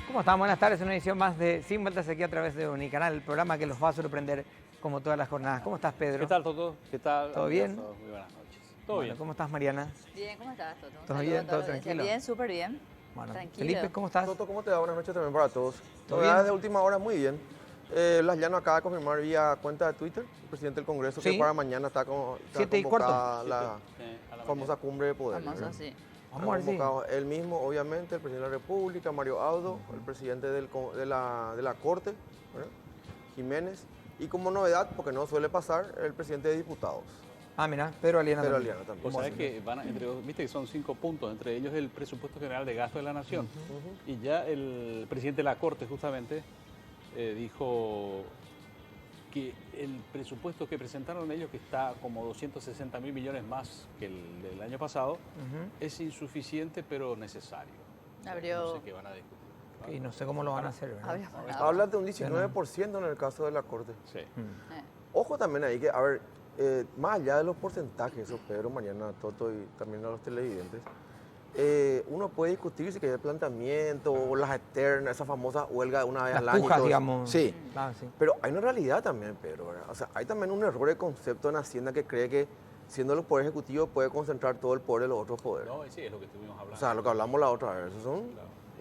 ¿Cómo están? Buenas tardes, una edición más de Sin Vueltas aquí a través de Unicanal, el programa que los va a sorprender como todas las jornadas. ¿Cómo estás, Pedro? ¿Qué tal, Toto? ¿Qué tal? ¿Todo bien? Muy buenas noches. ¿Todo Bueno, bien? ¿cómo estás, Mariana? Bien, ¿cómo estás, Toto? Un ¿Todo saludo bien? a toda ¿Todo la audiencia. tranquilo? Bien, súper bien. Bueno, Tranquilo. Felipe, ¿cómo estás? Toto, ¿cómo te va? Buenas noches también para todos. ¿Todo Novedades bien? de última hora, muy bien. Las Llano acaba de confirmar vía cuenta de Twitter, el presidente del Congreso, Sí. que para mañana está 7:15. convocada la A la famosa cumbre de poder. Vamos ¿verdad? así. Vamos a ver si... Convocado él mismo, obviamente, el presidente de la República, Mario Audo, el presidente de la Corte, ¿verdad? Jiménez, y como novedad, porque no suele pasar, el presidente de diputados, Ah, mira, Pedro Aliena Pedro también. Aliana también. Vos sabés que van viste que son 5 puntos, entre ellos el presupuesto general de gasto de la nación. Y ya el presidente de la Corte justamente dijo que el presupuesto que presentaron ellos, que está como 260.000 millones más que el del año pasado, es insuficiente pero necesario. Abrió- No sé qué van a discutir. Y no sé cómo lo van a hacer, ¿verdad? Había parado. Hablan de un 19% en el caso de la Corte. Sí. Ojo también ahí que, a ver, más allá de los porcentajes, eso Pedro, Mariana, Toto y también a los televidentes, uno puede discutir si que hay planteamiento o las externas, esa famosa huelga de una vez Las al año. y pujas, todo eso. digamos. Sí, Ah, sí. pero hay una realidad también, Pedro, ¿verdad? O sea, hay también un error de concepto en Hacienda que cree que siendo el poder ejecutivo puede concentrar todo el poder de los otros poderes. No, sí, es lo que estuvimos hablando. O sea, lo que hablamos la otra vez, eso son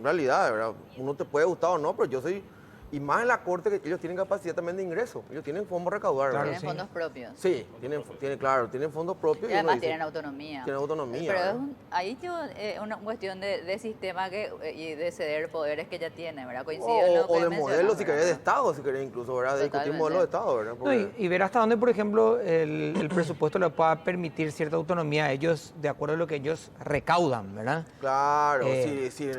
realidades, ¿verdad? Uno te puede gustar o no, pero yo soy... Y más en la Corte, que ellos tienen capacidad también de ingreso. Ellos tienen fondos recaudar, Claro, ¿verdad? Tienen sí. fondos propios. Sí, tienen fondos propios. Y además uno dice, tienen autonomía. tienen autonomía. Pero es ¿verdad? ahí es una cuestión de sistema y de ceder poderes que ya tiene, ¿verdad? Coincido O, en lo o que de mencionas, modelo, si ¿verdad? querés, de Estado, si querés incluso, ¿verdad? De discutir Totalmente. modelo de Estado, ¿verdad? No, Porque- y ver hasta dónde, por ejemplo, el presupuesto le pueda permitir cierta autonomía a ellos de acuerdo a lo que ellos recaudan, ¿verdad? Claro, Eh, sí,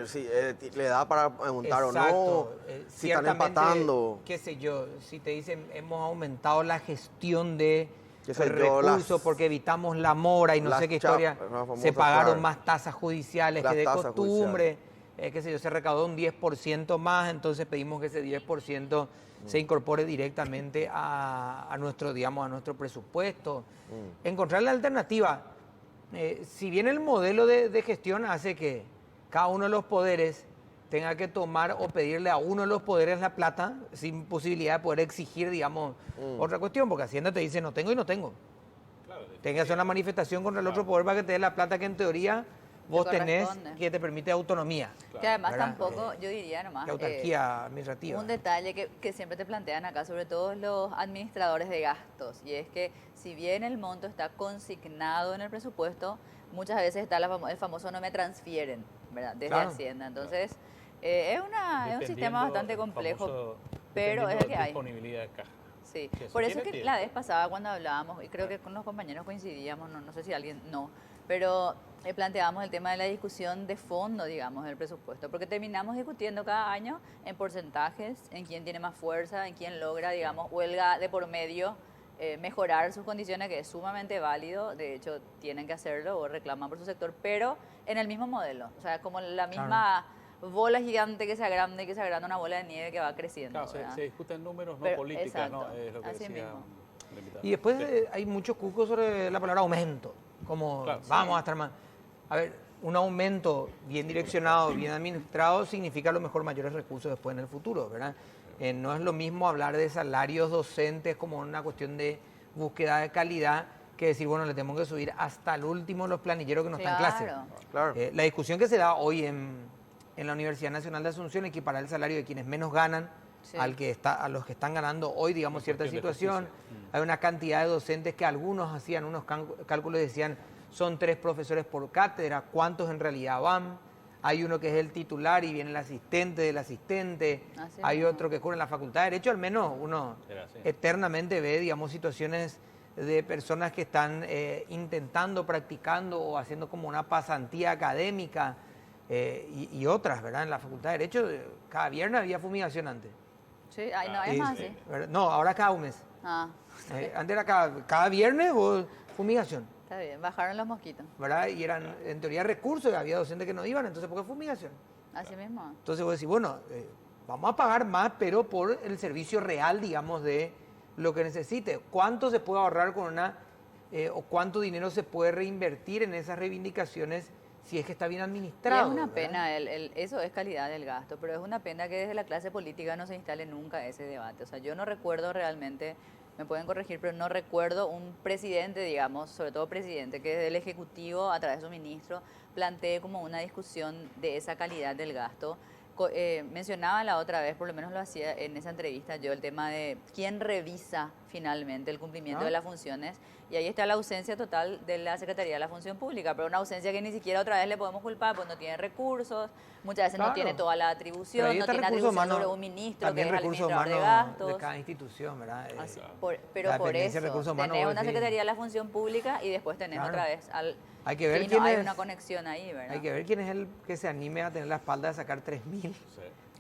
le da para preguntar o no, Exacto. si están Ciertamente, empatando. Qué sé yo, si te dicen hemos aumentado la gestión de Qué sé yo, recursos las- porque evitamos la mora y no las sé qué historia, chapas, las famosas, se pagaron claro. más tasas judiciales Las que de tasas costumbre, qué sé yo, se recaudó un 10% más, entonces pedimos que ese 10% se incorpore directamente a nuestro, digamos, a nuestro presupuesto. Encontrar la alternativa. Si bien el modelo de gestión hace que cada uno de los poderes tenga que tomar o pedirle a uno de los poderes la plata sin posibilidad de poder exigir, digamos, otra cuestión, porque Hacienda te dice no tengo y no tengo. Claro, Tenga que hacer una manifestación contra el otro poder para que te dé la plata que en teoría vos tenés, corresponde. que te permite autonomía. Que además ¿verdad? tampoco, yo diría nomás, Y autarquía administrativa. un detalle que siempre te plantean acá, sobre todo los administradores de gastos, y es que si bien el monto está consignado en el presupuesto, muchas veces está el famoso no me transfieren, ¿verdad? Desde Claro. Hacienda. Entonces, es un sistema bastante complejo, pero es el que hay. Disponibilidad de caja. Sí, Que eso por eso tiene que tiempo. la vez pasada cuando hablábamos, y creo que con los compañeros coincidíamos, no sé si alguien no, pero planteábamos el tema de la discusión de fondo, digamos, del presupuesto, porque terminamos discutiendo cada año en porcentajes, en quién tiene más fuerza, en quién logra, digamos, huelga de por medio, mejorar sus condiciones, que es sumamente válido, de hecho tienen que hacerlo o reclaman por su sector, pero en el mismo modelo, o sea, como la misma bola gigante que se agranda y que se agranda una bola de nieve que va creciendo. Claro, ¿verdad? se discuten números, no Pero- política, ¿no? exacto, Es lo que así decía mismo. el invitado. Y después Sí. hay mucho cuco sobre la palabra aumento, como Claro. vamos a estar más. A ver, un aumento bien direccionado, bien administrado, significa a lo mejor mayores recursos después en el futuro, ¿verdad? No es lo mismo hablar de salarios docentes como una cuestión de búsqueda de calidad que decir, bueno, le tenemos que subir hasta el último los planilleros que no están en clase. Claro. Claro. La discusión que se da hoy en la Universidad Nacional de Asunción, equiparar el salario de quienes menos ganan Sí. a los que están ganando hoy, digamos, Una cierta cuestión de situación. justicia. Hay una cantidad de docentes que algunos hacían unos cálculos y decían, son 3 profesores por cátedra, ¿cuántos en realidad van? Hay uno que es el titular y viene el asistente del asistente. Así Hay mismo. otro que ocurre en la Facultad de Derecho, al menos uno Era así. eternamente ve, digamos, situaciones de personas que están intentando, practicando o haciendo como una pasantía académica y otras, ¿verdad? En la Facultad de Derecho, cada viernes había fumigación antes. Sí, ay, no, Y- es más así. ¿verdad? No, ahora cada un mes. Ah, Antes era cada viernes fumigación, está bien, bajaron los mosquitos, ¿verdad? Y eran, en teoría, recursos, y había docentes que no iban, entonces, ¿por qué fumigación? así mismo. Entonces vos decís, bueno, vamos a pagar más, pero por el servicio real, digamos, de lo que necesite. ¿Cuánto se puede ahorrar con o cuánto dinero se puede reinvertir en esas reivindicaciones si es que está bien Y administrado. es una ¿verdad? pena, eso es calidad del gasto, pero es una pena que desde la clase política no se instale nunca ese debate. O sea, yo no recuerdo realmente, me pueden corregir, pero no recuerdo un presidente, digamos, sobre todo presidente, que desde el Ejecutivo, a través de su ministro, plantee como una discusión de esa calidad del gasto. Mencionaba la otra vez, por lo menos lo hacía en esa entrevista yo, el tema de quién revisa finalmente el cumplimiento de las funciones, y ahí está la ausencia total de la Secretaría de la Función Pública, pero una ausencia que ni siquiera otra vez le podemos culpar, pues no tiene recursos, muchas veces Claro. no tiene toda la Pero atribución, ahí no está tiene recursos atribución humanos, sobre un ministro que también es el recursos administrador de humanos gastos. de cada institución, ¿verdad? Así, La pero por dependencia de eso, recursos humanos, tenés vos una decís. Secretaría de la Función Pública y después tenés Claro. otra vez al... Hay que ver sí, quién no hay es- una conexión ahí, ¿verdad? Hay que ver quién es el que se anime a tener la espalda de sacar 3.000, Sí,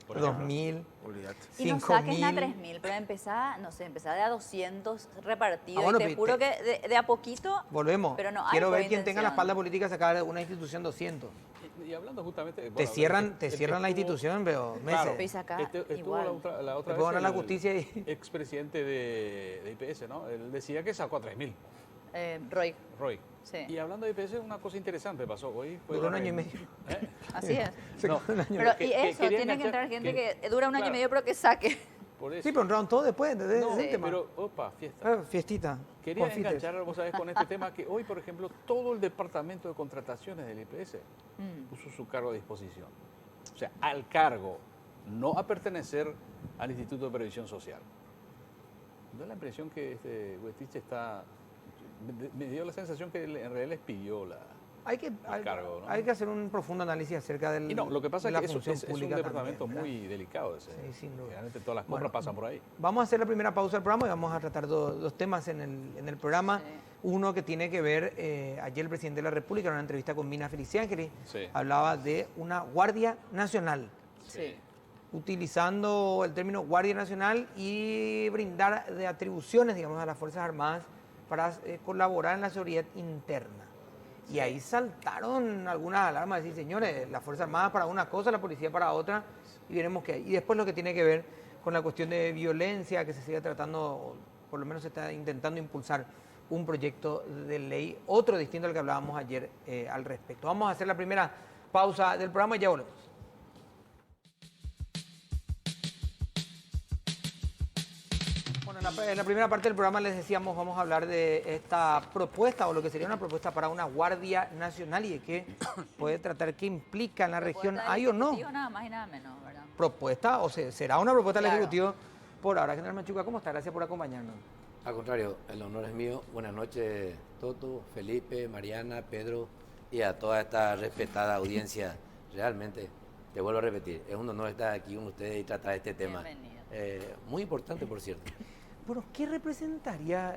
por ejemplo. 2.000, Olvídate. Y no saquen a 5.000. 3.000, pero empezar, no sé, empezar de a 200 repartidos. Ah, bueno, y te pero juro que de a poquito... Volvemos. Pero no hay Quiero ver buena quién tenga la intención. espalda política de sacar de una institución 200. Y hablando justamente... Te bueno, cierran, el te que cierran la estuvo- institución, pero meses. Claro, Y saca estuvo igual. la otra Te vez puedo ganar la el justicia y... expresidente de IPS, ¿no? Él decía que sacó a 3.000, Roy, Roy. sí. Y hablando de IPS, una cosa interesante pasó hoy. Fue Duró la un año y reunión- medio. ¿Eh? Así es. Se No, quedó un año. Pero que- y que eso, quería tiene que enganchar- entrar gente que- que dura un año y claro. medio, pero que saque. Por eso. Sí, pero entraron todos después, ¿entendés? No, Es un tema. pero, opa, fiesta. Fiestita. Quería confites. enganchar, vos sabés, con este tema que hoy, por ejemplo, todo el departamento de contrataciones del IPS puso su cargo a disposición. O sea, al cargo, no a pertenecer al Instituto de Previsión Social. Da la impresión que Huetich está... Me dio la sensación que en realidad les pidió Hay que, cargo, ¿no? hay que hacer un profundo análisis acerca del, Y no, lo que pasa de es la que eso función es un pública departamento también, ¿verdad? muy delicado ese. Sí, sin duda. Generalmente todas las Bueno, compras pasan por ahí. Vamos a hacer la primera pausa del programa y vamos a tratar dos temas en el programa. Sí. Uno que tiene que ver, ayer el presidente de la República en una entrevista con Mina Feliciángeli Sí. hablaba de una Guardia Nacional, Sí. utilizando el término Guardia Nacional y brindar de atribuciones, digamos, a las Fuerzas Armadas para colaborar en la seguridad interna. Y ahí saltaron algunas alarmas, decir, señores, las Fuerzas Armadas para una cosa, la policía para otra, y veremos qué hay. Y después lo que tiene que ver con la cuestión de violencia, que se sigue tratando, o por lo menos se está intentando impulsar un proyecto de ley, otro distinto al que hablábamos ayer al respecto. Vamos a hacer la primera pausa del programa y ya volvemos. Bueno, en la primera parte del programa les decíamos, vamos a hablar de esta propuesta o lo que sería una propuesta para una Guardia Nacional y de qué puede tratar, qué implica en la región, Propuesta ¿hay del o no? Ejecutivo, nada más y nada menos, ¿verdad? Propuesta, o será una propuesta del Claro. Ejecutivo por ahora. General Machuca, ¿cómo está? Gracias por acompañarnos. Al contrario, el honor es mío. Buenas noches, Toto, Felipe, Mariana, Pedro y a toda esta respetada audiencia. Realmente, te vuelvo a repetir, es un honor estar aquí con ustedes y tratar este tema. Bienvenido. Muy importante, por cierto. Bueno, ¿qué representaría,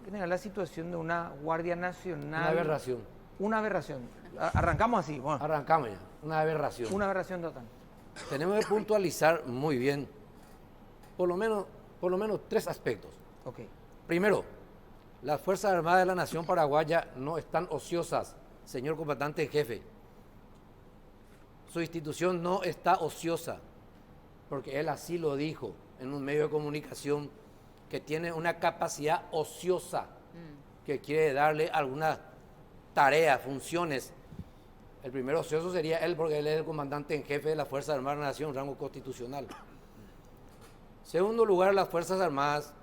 general, la situación de una Guardia Nacional? Una aberración. Una aberración. Arrancamos así, bueno, Arrancamos ya. Una aberración. una aberración total. Tenemos que puntualizar muy bien, por lo menos 3 aspectos. Ok. Primero, las Fuerzas Armadas de la Nación Paraguaya no están ociosas, señor comandante en jefe. Su institución no está ociosa, porque él así lo dijo en un medio de comunicación, que tiene una capacidad ociosa, que quiere darle algunas tareas, funciones. El primer ocioso sería él, porque él es el comandante en jefe de las Fuerzas Armadas de la Nación, rango constitucional. Segundo lugar, las Fuerzas Armadas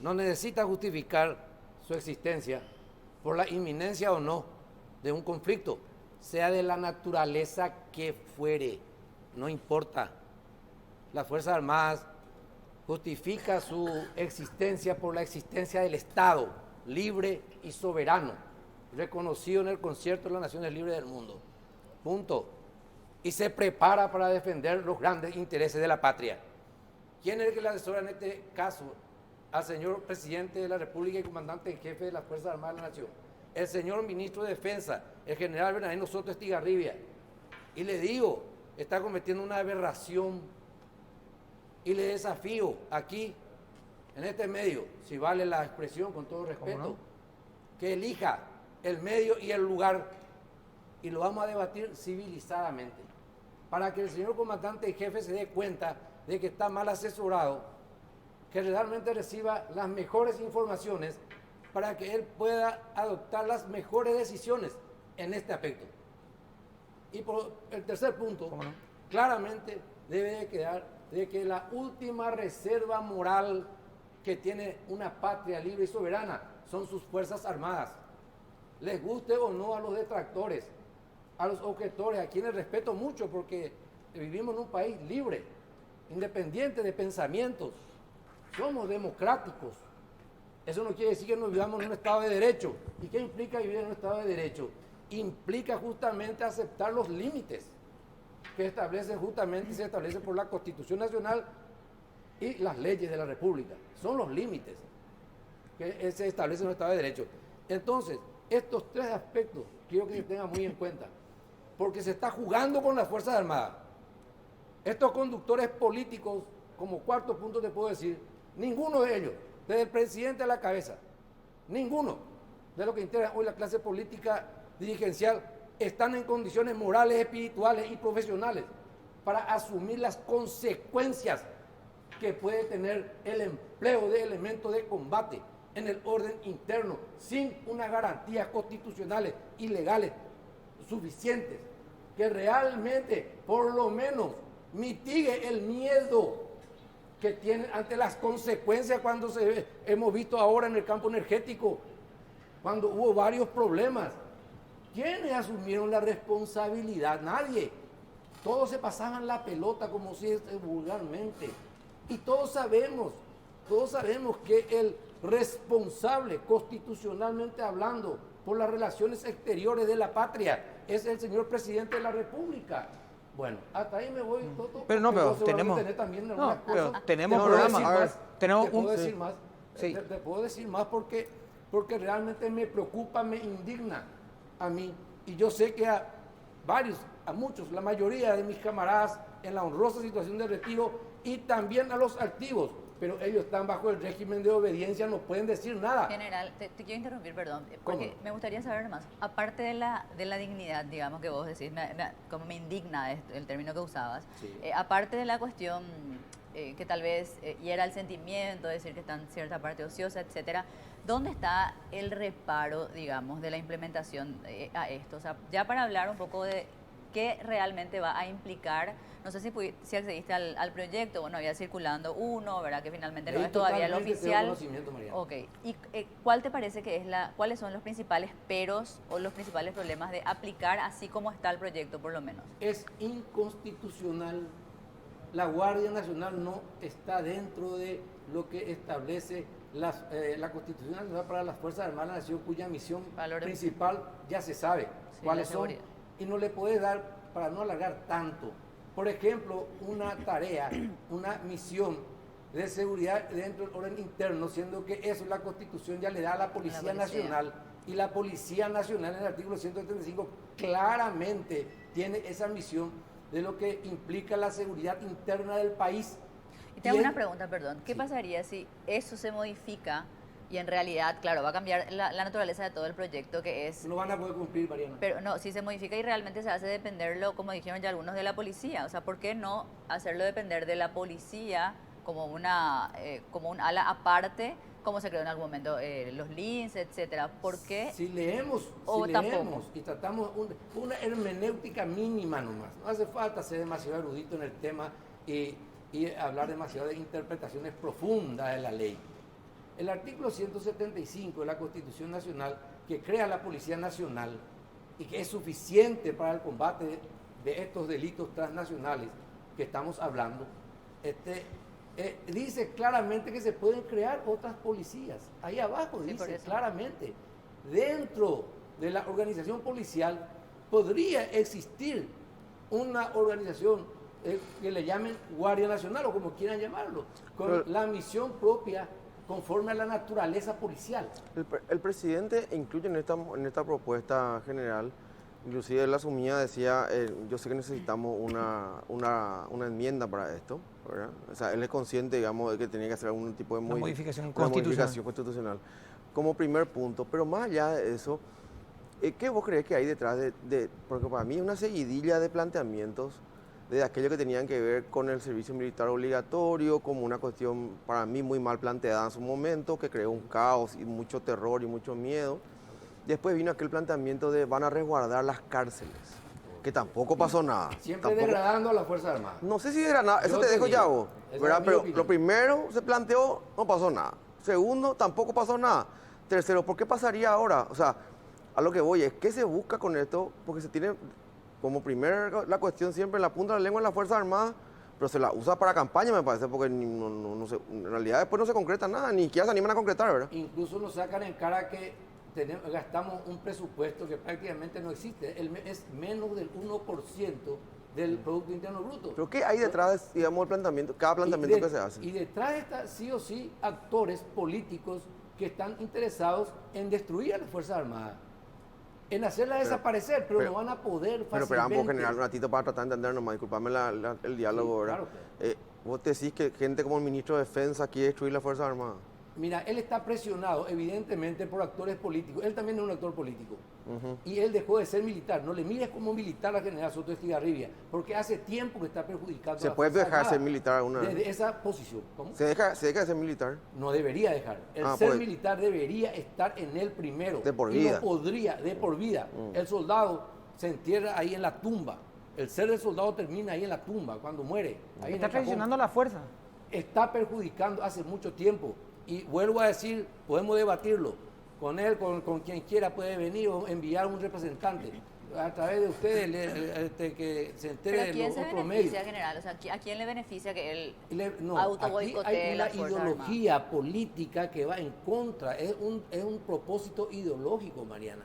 no necesitan justificar su existencia por la inminencia o no de un conflicto, sea de la naturaleza que fuere, no importa. Las Fuerzas Armadas justifica su existencia por la existencia del Estado, libre y soberano, reconocido en el Concierto de las Naciones Libres del Mundo. Punto. Y se prepara para defender los grandes intereses de la patria. ¿Quién es el que le asesora en este caso al señor presidente de la República y comandante en jefe de las Fuerzas Armadas de la Nación? El señor ministro de Defensa, el general Bernardino Soto Estigarribia. Y le digo, está cometiendo una aberración. Y le desafío aquí, en este medio, si vale la expresión con todo respeto, no? que elija el medio y el lugar y lo vamos a debatir civilizadamente, para que el señor comandante en jefe se dé cuenta de que está mal asesorado, que realmente reciba las mejores informaciones para que él pueda adoptar las mejores decisiones en este aspecto. Y por el tercer punto, ¿Cómo no? claramente debe de quedar de que la última reserva moral que tiene una patria libre y soberana son sus Fuerzas Armadas. Les guste o no a los detractores, a los objetores, a quienes respeto mucho porque vivimos en un país libre, independiente de pensamientos, somos democráticos. Eso no quiere decir que nos vivamos en un Estado de Derecho. ¿Y qué implica vivir en un Estado de Derecho? Implica justamente aceptar los límites que se establecen por la Constitución Nacional y las leyes de la República. Son los límites que se establecen en un Estado de Derecho. Entonces, estos tres aspectos quiero que se tengan muy en cuenta, porque se está jugando con las Fuerzas Armadas. Estos conductores políticos, como cuarto punto te puedo decir, ninguno de ellos, desde el presidente a la cabeza, ninguno de los que integran hoy la clase política dirigencial están en condiciones morales, espirituales y profesionales para asumir las consecuencias que puede tener el empleo de elementos de combate en el orden interno sin unas garantías constitucionales y legales suficientes que realmente por lo menos mitigue el miedo que tienen ante las consecuencias cuando hemos visto ahora en el campo energético, cuando hubo varios problemas. ¿Quiénes asumieron la responsabilidad? Nadie. Todos se pasaban la pelota, como se dice vulgarmente. Y todos sabemos que el responsable, constitucionalmente hablando, por las relaciones exteriores de la patria, es el señor presidente de la República. Bueno, hasta ahí me voy, Toto. Pero no, pero vos seguramente tenemos... tenés también No, algunas pero cosas. tenemos Te puedo programa. decir A ver, más, tenemos te puedo un... decir más. Sí. Te puedo decir más porque realmente me preocupa, me indigna a mí. Y yo sé que a muchos, la mayoría de mis camaradas en la honrosa situación de retiro y también a los activos, pero ellos están bajo el régimen de obediencia, no pueden decir nada. General, te quiero interrumpir, perdón, porque ¿Cómo? me gustaría saber más. Aparte de la dignidad, digamos, que vos decís, como me indigna el término que usabas, Sí. aparte de la cuestión que tal vez hiera el sentimiento, decir que está en cierta parte ociosa, etcétera, ¿dónde está el reparo, digamos, de la implementación a esto? O sea, ya para hablar un poco de qué realmente va a implicar, no sé si accediste al proyecto, bueno, había circulando uno, ¿verdad? Que finalmente no Leí es todavía el totalmente, tengo oficial. conocimiento, Mariana. Ok, ¿y cuál te parece que es cuáles son los principales peros o los principales problemas de aplicar así como está el proyecto, por lo menos? Es inconstitucional. La Guardia Nacional no está dentro de lo que establece la Constitución Nacional para las Fuerzas Armadas de la Nación, cuya misión principal ya se sabe cuáles son. Y no le puede dar, para no alargar tanto, por ejemplo, una tarea, una misión de seguridad dentro del orden interno, siendo que eso la Constitución ya le da a la Policía Nacional, y la Policía Nacional en el artículo 175 claramente tiene esa misión de lo que implica la seguridad interna del país. Y te hago una pregunta, perdón. ¿Qué pasaría si eso se modifica y en realidad, claro, va a cambiar la naturaleza de todo el proyecto, que es... No van a poder cumplir, Mariana. Pero no, si se modifica y realmente se hace dependerlo, como dijeron ya algunos, de la policía. O sea, ¿por qué no hacerlo depender de la policía como un ala aparte, como se creó en algún momento los LINS, etcétera? ¿Por qué? Si leemos y tratamos una hermenéutica mínima nomás, no hace falta ser demasiado erudito en el tema y hablar demasiado de interpretaciones profundas de la ley. El artículo 175 de la Constitución Nacional, que crea la Policía Nacional y que es suficiente para el combate de estos delitos transnacionales que estamos hablando, dice claramente que se pueden crear otras policías. Ahí abajo dice claramente, dentro de la organización policial podría existir una organización que le llamen Guardia Nacional o como quieran llamarlo, con la misión propia conforme a la naturaleza policial. El presidente incluye en esta propuesta general, inclusive él asumía, decía, yo sé que necesitamos una enmienda para esto, ¿verdad? O sea, él es consciente, digamos, de que tenía que hacer algún tipo de modificación constitucional como primer punto, pero más allá de eso, ¿qué vos crees que hay detrás porque para mí es una seguidilla de planteamientos de aquello que tenían que ver con el servicio militar obligatorio, como una cuestión para mí muy mal planteada en su momento, que creó un caos y mucho terror y mucho miedo. Después vino aquel planteamiento de van a resguardar las cárceles. que tampoco pasó nada. Siempre Tampoco- degradando a las Fuerzas Armadas. No sé si era nada, eso Yo te te dejo digo, ya vos, esa ¿verdad? es mi Pero opinión. lo primero se planteó, no pasó nada. Segundo, tampoco pasó nada. Tercero, ¿por qué pasaría ahora? O sea, a lo que voy es, ¿qué se busca con esto? Porque se tiene como primera la cuestión siempre en la punta de la lengua en las Fuerzas Armadas, pero se la usa para campaña, me parece, porque en realidad después no se concreta nada, ni siquiera se animan a concretar, ¿verdad? Incluso nos sacan en cara que gastamos un presupuesto que prácticamente no existe. Es menos del 1% del Producto Interno Bruto. Pero ¿qué hay detrás, digamos, del planteamiento, cada planteamiento que se hace? Y detrás está sí o sí actores políticos que están interesados en destruir a las Fuerzas Armadas, en hacerlas desaparecer, pero no van a poder Pero fácilmente. ambos generar un ratito para tratar de entender nomás, disculpame el diálogo, Sí, ¿verdad? claro. Vos te decís que gente como el ministro de Defensa quiere destruir las Fuerzas Armadas. Mira, él está presionado evidentemente por actores políticos. Él también es un actor político. Y él dejó de ser militar. No le mires como militar al general Soto Estigarribia, porque hace tiempo que está perjudicando ¿Se a la puede Fuerza dejar Armada ser militar alguna vez? desde esa posición. ¿Cómo? ¿Se deja de ser militar? No debería dejar. El Ah, ser pues. militar debería estar en él primero. De por Y vida. no podría, de por vida. El soldado se entierra ahí en la tumba. El ser del soldado termina ahí en la tumba, cuando muere. Ahí en Está el cajón. traicionando la fuerza. Está perjudicando hace mucho tiempo. Y vuelvo a decir, podemos debatirlo. Con él, con quien quiera puede venir o enviar un representante. A través de ustedes, que se entere Pero ¿a de quién los se otros beneficia, medios. general? O sea, ¿a quién le beneficia que él No, auto aquí boicotee hay una las Fuerzas Armadas? ideología política que va en contra. Es un propósito ideológico, Mariana.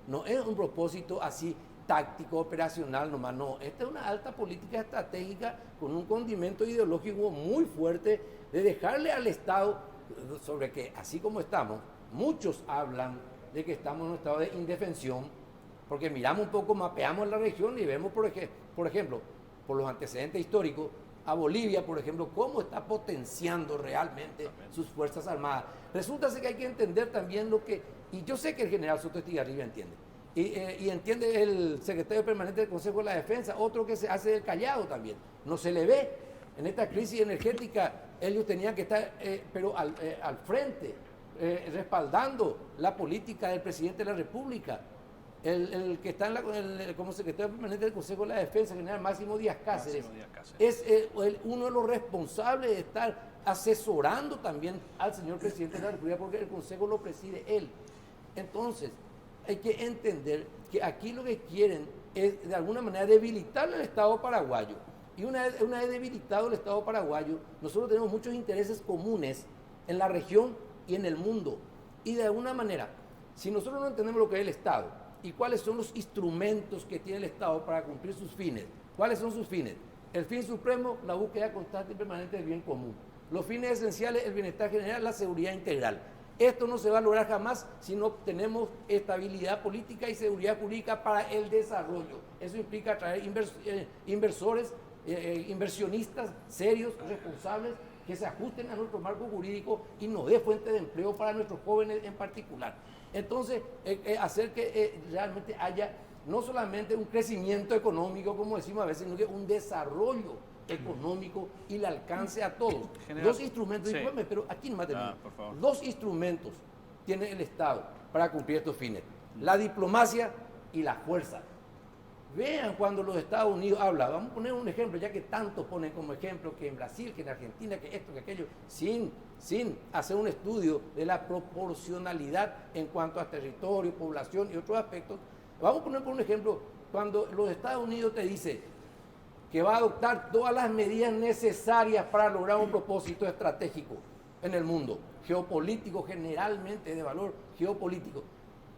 No es un propósito así táctico, operacional nomás, no. Esta es una alta política estratégica con un condimento ideológico muy fuerte de dejarle al Estado sobre que, así como estamos, muchos hablan de que estamos en un estado de indefensión, porque miramos un poco, mapeamos la región y vemos, por ejemplo, por los antecedentes históricos, a Bolivia, por ejemplo, cómo está potenciando realmente sus Fuerzas Armadas. Resulta que hay que entender también lo que, y yo sé que el general Soto Estigarribia entiende, y entiende el secretario permanente del Consejo de la Defensa, otro que se hace del callado también, no se le ve. En esta crisis energética ellos tenían que estar, pero al frente, respaldando la política del presidente de la República. El que está como secretario permanente del Consejo de la Defensa, general Máximo Díaz Cáceres, es uno de los responsables de estar asesorando también al señor presidente de la República, porque el Consejo lo preside él. Entonces, hay que entender que aquí lo que quieren es de alguna manera debilitar el Estado paraguayo. Y una vez debilitado el Estado paraguayo, nosotros tenemos muchos intereses comunes en la región y en el mundo. Y de alguna manera, si nosotros no entendemos lo que es el Estado y cuáles son los instrumentos que tiene el Estado para cumplir sus fines, ¿cuáles son sus fines? El fin supremo, la búsqueda constante y permanente del bien común. Los fines esenciales, el bienestar general, la seguridad integral. Esto no se va a lograr jamás si no obtenemos estabilidad política y seguridad jurídica para el desarrollo. Eso implica traer inversores, inversionistas serios, responsables, que se ajusten a nuestro marco jurídico y nos dé fuente de empleo para nuestros jóvenes en particular. Entonces, hacer que realmente haya no solamente un crecimiento económico, como decimos a veces, sino que un desarrollo económico y le alcance a todos. General, Dos instrumentos, sí. discúlpeme, pero aquí no me termino. Por favor. Dos instrumentos tiene el Estado para cumplir estos fines: la diplomacia y la fuerza. Vean cuando los Estados Unidos hablan, vamos a poner un ejemplo, ya que tantos ponen como ejemplo que en Brasil, que en Argentina, que esto, que aquello, sin hacer un estudio de la proporcionalidad en cuanto a territorio, población y otros aspectos. Vamos a poner por un ejemplo, cuando los Estados Unidos te dice que va a adoptar todas las medidas necesarias para lograr un propósito estratégico en el mundo, geopolítico, generalmente de valor geopolítico.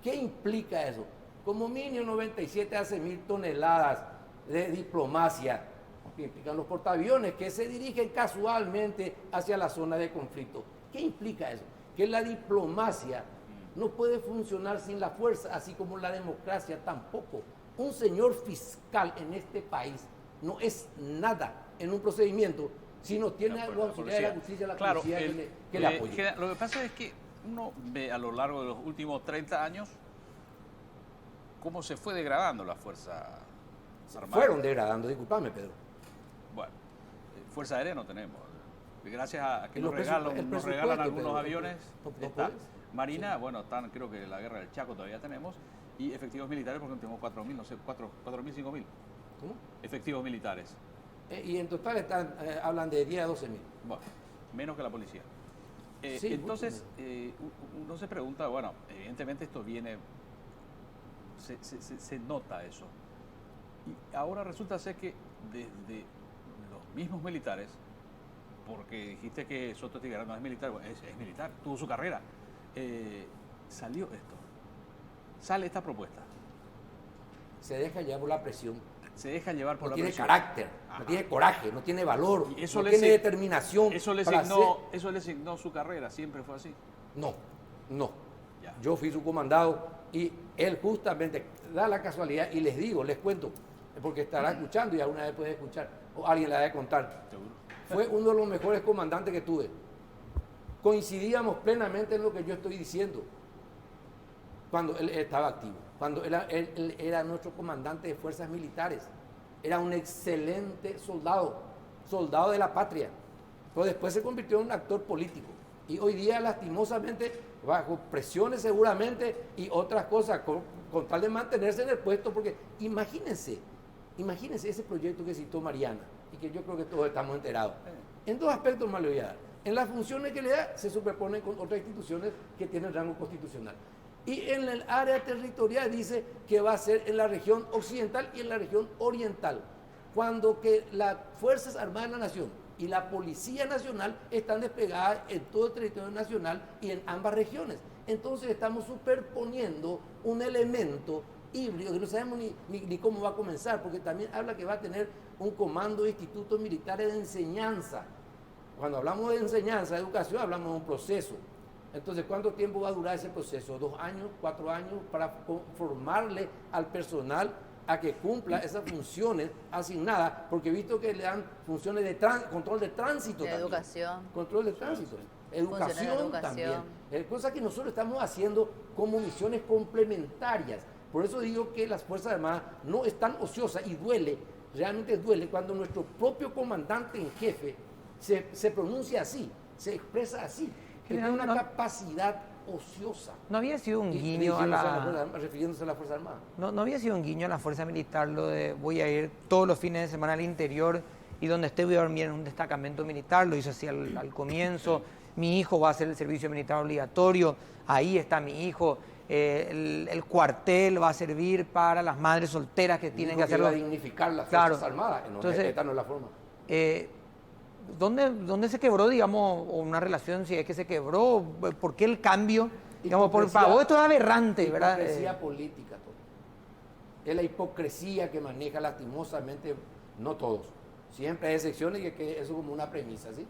¿Qué implica eso? Como mínimo 97 a 100.000 toneladas de diplomacia, que implican los portaaviones que se dirigen casualmente hacia la zona de conflicto. ¿Qué implica eso? Que la diplomacia no puede funcionar sin la fuerza, así como la democracia tampoco. Un señor fiscal en este país no es nada en un procedimiento si no tiene algo auxiliar de la justicia, la policía que le apoye. Lo que pasa es que uno ve a lo largo de los últimos 30 años cómo se fue degradando la Fuerza Armada. Fueron degradando, discúlpame, Pedro. Bueno, Fuerza Aérea no tenemos. Gracias a que Y nos el regalan presupuesto, algunos Pedro, aviones. ¿no está. puedes? Marina, bueno, creo que la guerra del Chaco todavía tenemos. Y efectivos militares, porque tenemos 4.000, no sé, 4.000, 5.000 ¿Cómo? efectivos militares. Y en total hablan de 10 a 12 mil. Bueno, menos que la policía. Sí, Entonces, uno se pregunta, bueno, evidentemente esto viene, se nota eso. Y ahora resulta ser que desde los mismos militares, porque dijiste que Soto Tigrera no es militar, bueno, es militar, tuvo su carrera, salió esto, sale esta propuesta, Se deja llevar por la presión. se deja llevar por No la tiene presión. carácter, Ajá. no tiene coraje, no tiene valor, Y eso no le tiene sig- determinación. Eso le para signó su carrera, siempre fue así. No, no. Ya. Yo fui su comandado y él justamente da la casualidad y les digo, les cuento, porque estará escuchando y alguna vez puede escuchar o alguien le ha de contar. Seguro. Fue uno de los mejores comandantes que tuve. Coincidíamos plenamente en lo que yo estoy diciendo cuando él estaba activo, cuando él era nuestro comandante de fuerzas militares. Era un excelente soldado, soldado de la patria. Pero después se convirtió en un actor político. Y hoy día, lastimosamente, bajo presiones seguramente y otras cosas, con tal de mantenerse en el puesto, porque imagínense ese proyecto que citó Mariana, y que yo creo que todos estamos enterados. En dos aspectos más le voy a dar. En las funciones que le da, se superponen con otras instituciones que tienen rango constitucional. Y en el área territorial dice que va a ser en la región occidental y en la región oriental, cuando que las Fuerzas Armadas de la Nación y la Policía Nacional están desplegadas en todo el territorio nacional y en ambas regiones. Entonces estamos superponiendo un elemento híbrido que no sabemos ni cómo va a comenzar, porque también habla que va a tener un comando de institutos militares de enseñanza. Cuando hablamos de enseñanza, de educación, hablamos de un proceso. Entonces, ¿cuánto tiempo va a durar ese proceso? 2 años, 4 años, para formarle al personal a que cumpla esas funciones asignadas, porque he visto que le dan funciones de control de tránsito De también. educación. Control de tránsito. Funciones de Educación educación. también. Cosa que nosotros estamos haciendo como misiones complementarias. Por eso digo que las Fuerzas Armadas no están ociosas y duele, realmente duele cuando nuestro propio comandante en jefe se pronuncia así, se expresa así, que tiene una capacidad ociosa. No había sido un Y guiño refiriéndose a la Fuerza Armada. no había sido un guiño a la fuerza militar lo de voy a ir todos los fines de semana al interior y donde esté voy a dormir en un destacamento militar, lo hizo así al comienzo. Mi hijo va a hacer el servicio militar obligatorio, ahí está mi hijo. El cuartel va a servir para las madres solteras que tienen que hacerlo. Para dignificar las Claro. Fuerzas Armadas. No, Entonces, esta no es la forma. ¿Dónde se quebró, digamos, una relación, si es que se quebró? ¿Por qué el cambio? Digamos, para vos esto es aberrante, ¿verdad? Hipocresía política, todo. Es la hipocresía que maneja lastimosamente, no todos. Siempre hay excepciones y que eso como una premisa, ¿sí?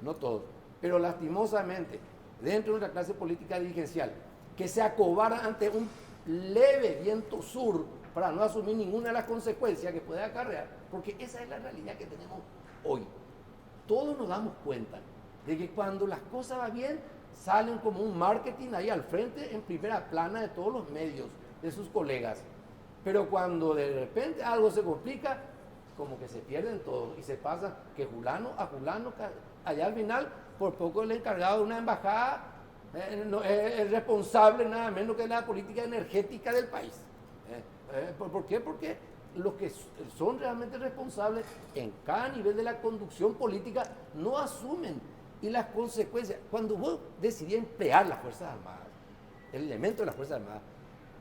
No todos. Pero lastimosamente, dentro de nuestra clase política dirigencial, que se acobarda ante un leve viento sur para no asumir ninguna de las consecuencias que puede acarrear, porque esa es la realidad que tenemos hoy. Todos nos damos cuenta de que cuando las cosas van bien, salen como un marketing ahí al frente, en primera plana de todos los medios, de sus colegas. Pero cuando de repente algo se complica, como que se pierden todos y se pasa que fulano a fulano, allá al final, por poco el encargado de una embajada es responsable nada menos que de la política energética del país. ¿Por qué? Porque los que son realmente responsables en cada nivel de la conducción política no asumen y las consecuencias. Cuando vos decidí emplear las Fuerzas Armadas, el elemento de las Fuerzas Armadas,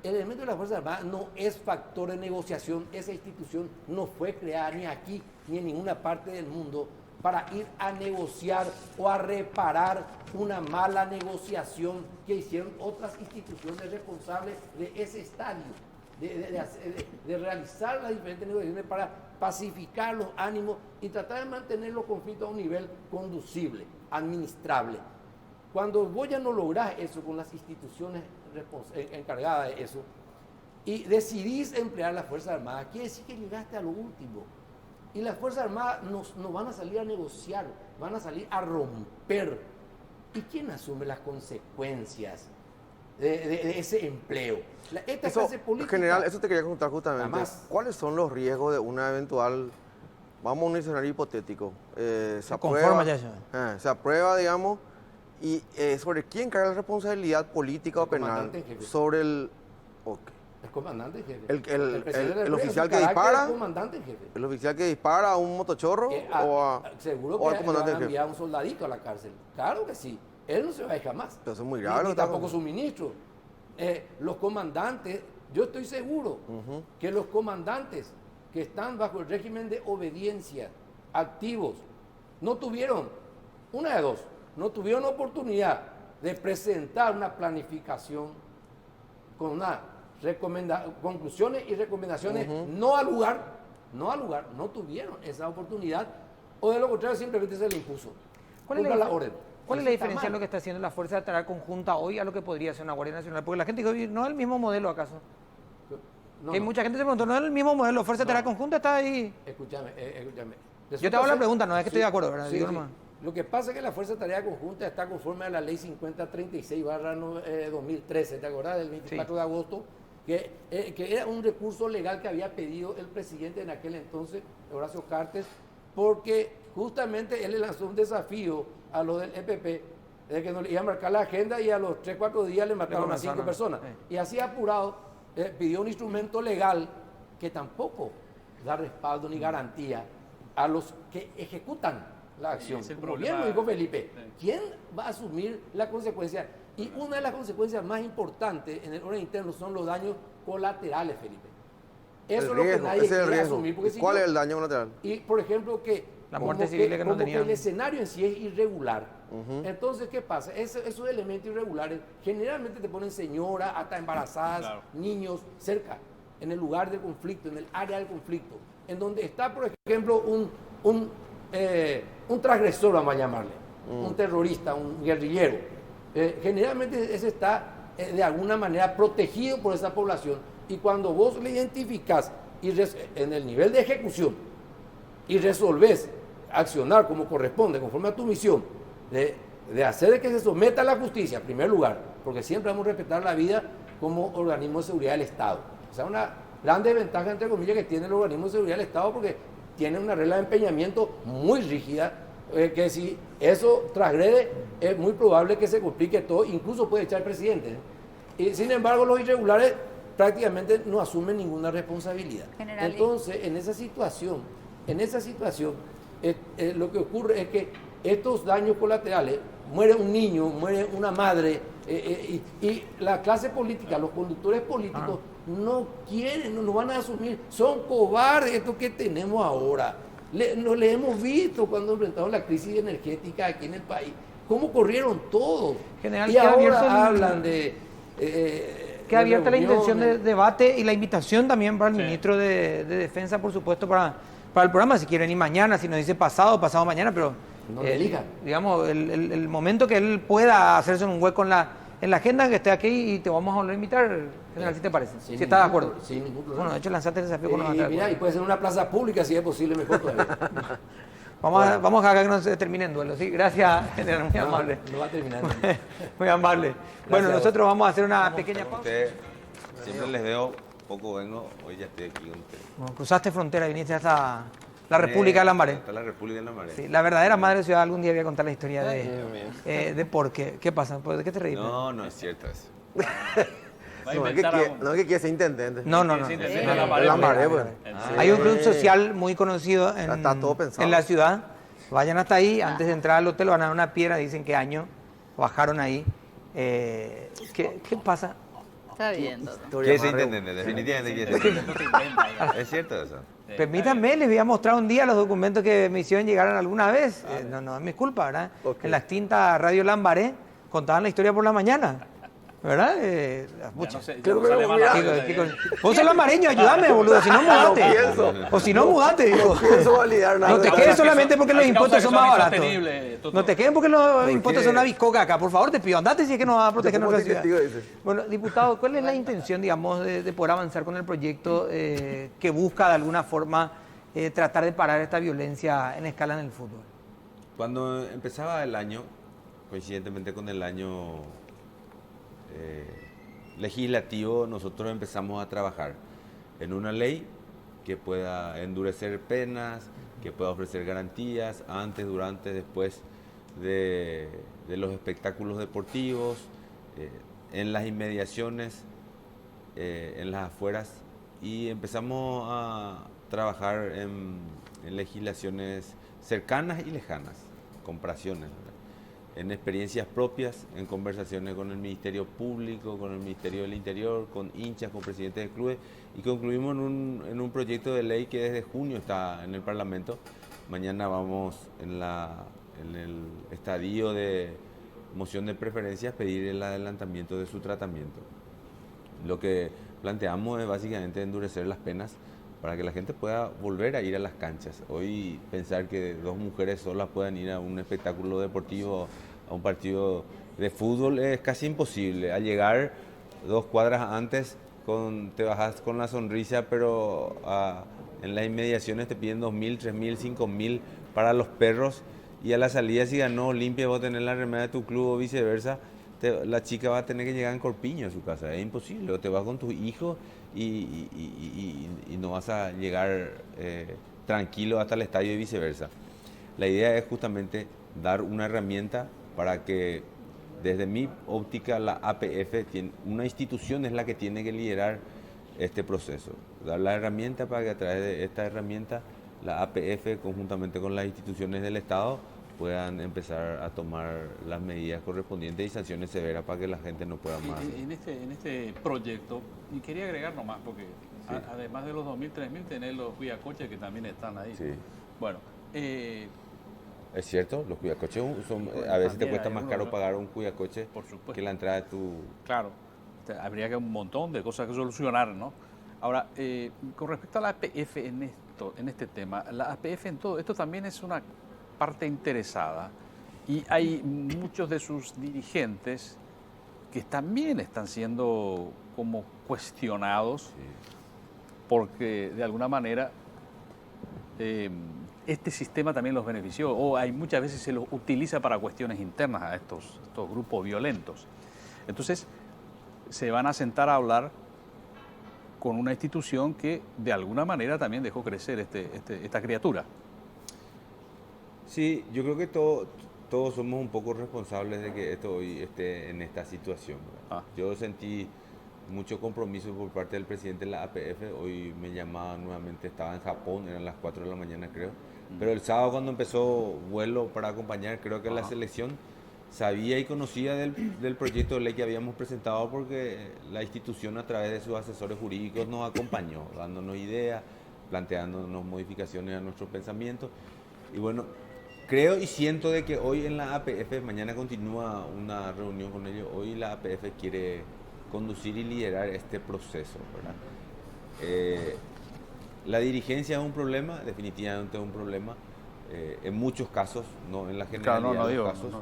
el elemento de las Fuerzas Armadas no es factor de negociación. Esa institución no fue creada ni aquí ni en ninguna parte del mundo para ir a negociar o a reparar una mala negociación que hicieron otras instituciones responsables de ese estadio, de realizar las diferentes negociaciones para pacificar los ánimos y tratar de mantener los conflictos a un nivel conducible, administrable. Cuando vos ya no lográs eso con las instituciones encargadas de eso y decidís emplear las Fuerzas Armadas, quiere decir que llegaste a lo último. Y las Fuerzas Armadas no van a salir a negociar, van a salir a romper. ¿Y quién asume las consecuencias de ese empleo? Esta clase política. General, eso te quería contar justamente. Además, ¿cuáles son los riesgos de una eventual, vamos a un escenario hipotético, se conforma aprueba, ya eso. se aprueba, digamos, y sobre quién cae la responsabilidad política o penal comandante en jefe. sobre Ok. El comandante en jefe. El presidente de la el República, oficial su que carácter dispara, es comandante en jefe. el oficial que dispara a un motochorro Seguro o al que le comandante van a en jefe. enviar a un soldadito a la cárcel. Claro que sí. Él no se va a ir jamás. Pero eso es muy grave lo Ni que está tampoco pasando. su ministro. Los comandantes, yo estoy seguro que los comandantes que están bajo el régimen de obediencia, activos, no tuvieron, una de dos, no tuvieron oportunidad de presentar una planificación con una conclusiones y recomendaciones no al lugar, no tuvieron esa oportunidad, o de lo contrario simplemente se le impuso. ¿Cuál es Nunca la, la orden. ¿Cuál es la Eso está diferencia de mal. lo que está haciendo la Fuerza Tarea Conjunta hoy a lo que podría ser una Guardia Nacional? Porque la gente dijo, "Oye, no es el mismo modelo acaso". No, Que no. mucha gente se preguntó, no es el mismo modelo, Fuerza Tarea Conjunta está ahí. Escúchame. Yo te hago la pregunta, no es que estoy de acuerdo, ¿verdad? Sí, Digo sí. nomás. Lo que pasa es que la Fuerza de Tarea Conjunta está conforme a la Ley 5036/2013, ¿te acordás? Del 24 de agosto, que era un recurso legal que había pedido el presidente en aquel entonces, Horacio Cartes, porque justamente él le lanzó un desafío a los del EPP, de que nos le iba a marcar la agenda y a los 3-4 días le mataron a 5 personas. Y así apurado, pidió un instrumento legal que tampoco da respaldo ni garantía a los que ejecutan la acción. Es el Como problema. bien lo dijo Felipe, ¿quién va a asumir la consecuencia? Y una de las consecuencias más importantes en el orden interno son los daños colaterales, Felipe. Eso es lo que nadie ese es el quiere riesgo. asumir. Porque ¿Y si cuál no- es el daño colateral? Y, por ejemplo, que La como muerte civil que no como tenían. el escenario en sí es irregular. Entonces, ¿qué pasa? Esos elementos irregulares generalmente te ponen señoras, hasta embarazadas, Claro. niños, cerca, en el lugar del conflicto, en el área del conflicto, en donde está, por ejemplo, un transgresor, vamos a llamarle, un terrorista, un guerrillero. Generalmente ese está de alguna manera protegido por esa población, y cuando vos le identificás en el nivel de ejecución y resolvés accionar como corresponde, conforme a tu misión, de hacer que se someta a la justicia, en primer lugar, porque siempre vamos a respetar la vida como organismo de seguridad del Estado. O sea, una gran desventaja, entre comillas, que tiene el organismo de seguridad del Estado, porque tiene una regla de empeñamiento muy rígida, que si eso transgrede, es muy probable que se complique todo, incluso puede echar presidente. Y sin embargo, los irregulares prácticamente no asumen ninguna responsabilidad. General, Entonces, en esa situación, lo que ocurre es que estos daños colaterales, muere un niño, muere una madre, y la clase política, los conductores políticos no quieren, no van a asumir, son cobardes estos que tenemos ahora. Nos le hemos visto cuando enfrentamos la crisis energética aquí en el país, cómo corrieron todos. General, Y queda ahora abierto el- hablan de... Queda abierta la intención de reuniones. debate y la invitación también para el ministro de Defensa, por supuesto, para el programa, si quieren ir mañana, si nos dice pasado mañana, pero No le digan. digamos, el momento que él pueda hacerse un hueco en la agenda, que esté aquí, y te vamos a volver a invitar, general, si te parece, Sin si estás de ningún acuerdo. sin ningún problema. Bueno, de hecho lanzaste el desafío con los Y otros. mira, y puede ser una plaza pública si es posible, mejor todavía. Vamos a dejar que no se termine en duelo, sí, gracias, general, muy amable. No va a terminar. Muy amable. Bueno, a vos. nosotros vamos a hacer una pequeña pausa. Usted, siempre les veo, poco vengo, hoy ya estoy aquí con usted. Bueno, cruzaste frontera, viniste hasta la República de Lambaré. Hasta la República de Lambaré. Sí, la verdadera madre ciudad, algún día voy a contar la historia de por qué. ¿Qué pasa? ¿De qué te reís? No, no es cierto eso. Va a No, inventar algo. no es que quiere ser intendente. No. Sí, sí, sí, En la pared, Lambaré, pues. En Sí. serio. Hay un club social muy conocido en, Está todo pensado. en la ciudad. Vayan hasta ahí, antes de entrar al hotel van a dar una piedra, dicen qué año bajaron ahí. ¿Qué pasa? Está bien, doctor. Historia ¿Quiere ser más intendente? Definitivamente quiere ser Esto intendente. se inventa ya. ¿Es cierto eso? Permítanme, les voy a mostrar un día los documentos que me hicieron llegar alguna vez. No es mi culpa, ¿verdad? Ok. En la extinta Radio Lambaré contaban la historia por la mañana, ¿verdad? Pucha. No sé, Creo no que sale lo mal mira. la Digo, cosa, ¿qué ya. con- Vos sos lambareño, ayúdame, boludo, si no mudate. pienso. O si no mudate, digo. pienso validar nada. No te de quedes eso. solamente porque los Hay impuestos causas son que más son baratos. insostenibles, Toto. No te queden porque los impuestos qué? son una bicoca acá. Por favor, te pido, andate si es que nos va a proteger ¿Cómo nuestra te ciudad. investigo, dice? Bueno, diputado, ¿cuál es la intención, digamos, de poder avanzar con el proyecto que busca de alguna forma tratar de parar esta violencia en escala en el fútbol? Cuando empezaba el año, coincidentemente con el año legislativo, nosotros empezamos a trabajar en una ley que pueda endurecer penas, que pueda ofrecer garantías antes, durante, después de, los espectáculos deportivos, en las inmediaciones en las afueras y empezamos a trabajar en legislaciones cercanas y lejanas, comparaciones, ¿verdad? En experiencias propias, en conversaciones con el Ministerio Público, con el Ministerio del Interior, con hinchas, con presidentes de clubes, y concluimos en un proyecto de ley que desde junio está en el Parlamento. Mañana vamos en el estadio de moción de preferencias pedir el adelantamiento de su tratamiento. Lo que planteamos es básicamente endurecer las penas para que la gente pueda volver a ir a las canchas. Hoy pensar que dos mujeres solas puedan ir a un espectáculo deportivo, a un partido de fútbol, es casi imposible. Al llegar 2 cuadras antes, te bajas con la sonrisa, pero en las inmediaciones te piden 2.000, 3.000, 5.000 para los perros, y a la salida, si ganó Olimpia, vos tenés la remera de tu club o viceversa, la chica va a tener que llegar en corpiño a su casa. Es imposible. O te vas con tus hijos y no vas a llegar tranquilo hasta el estadio y viceversa. La idea es justamente dar una herramienta para que, desde mi óptica, la APF, una institución es la que tiene que liderar este proceso. Dar la herramienta para que a través de esta herramienta la APF, conjuntamente con las instituciones del Estado, puedan empezar a tomar las medidas correspondientes y sanciones severas para que la gente no pueda más. En este proyecto, y quería agregar nomás, porque Sí. además de los 2.000, 3.000, tenés los cuidacoches que también están ahí. Sí. Bueno, Es cierto, los cuidacoches a veces te también cuesta hay más uno, caro ¿no? pagar un cuidacoche Por supuesto. que la entrada de tu... claro, habría que un montón de cosas que solucionar, ¿no? Ahora, con respecto a la APF en este tema, la APF en todo esto también es una parte interesada, y hay muchos de sus dirigentes que también están siendo como cuestionados porque de alguna manera este sistema también los benefició, o hay muchas veces se los utiliza para cuestiones internas a estos grupos violentos. Entonces se van a sentar a hablar con una institución que de alguna manera también dejó crecer esta criatura. Sí, yo creo que todos somos un poco responsables de que esto hoy esté en esta situación, ¿verdad? Yo sentí mucho compromiso por parte del presidente de la APF. Hoy me llamaba nuevamente, estaba en Japón, eran las 4 de la mañana creo. Pero el sábado, cuando empezó vuelo para acompañar, creo que la selección sabía y conocía del proyecto de ley que habíamos presentado, porque la institución, a través de sus asesores jurídicos, nos acompañó, dándonos ideas, planteándonos modificaciones a nuestros pensamientos. Y bueno, creo y siento de que hoy en la APF, mañana continúa una reunión con ellos, hoy la APF quiere conducir y liderar este proceso, ¿verdad? La dirigencia es un problema, definitivamente es un problema, en muchos casos, no en la generalidad de los casos,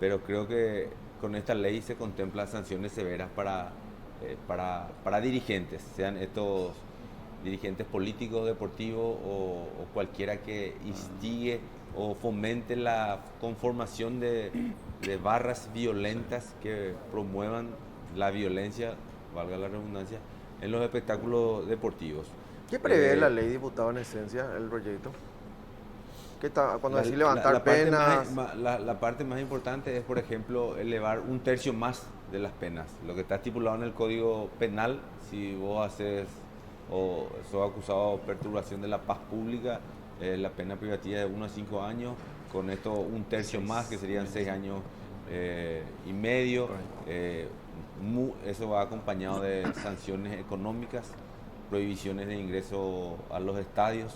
pero creo que con esta ley se contempla sanciones severas para dirigentes, sean estos dirigentes políticos, deportivos o cualquiera que instigue o fomente la conformación de barras violentas que promuevan la violencia, valga la redundancia, en los espectáculos deportivos. ¿Qué prevé la ley, diputado, en esencia, el proyecto? Cuando decís levantar penas... La parte más importante es, por ejemplo, elevar 1/3 más de las penas. Lo que está estipulado en el Código Penal, si vos haces o sos acusado de perturbación de la paz pública, la pena privativa de 1 a 5 años, con esto 1/3 más, que serían 6 años y medio. Eso va acompañado de sanciones económicas, prohibiciones de ingreso a los estadios,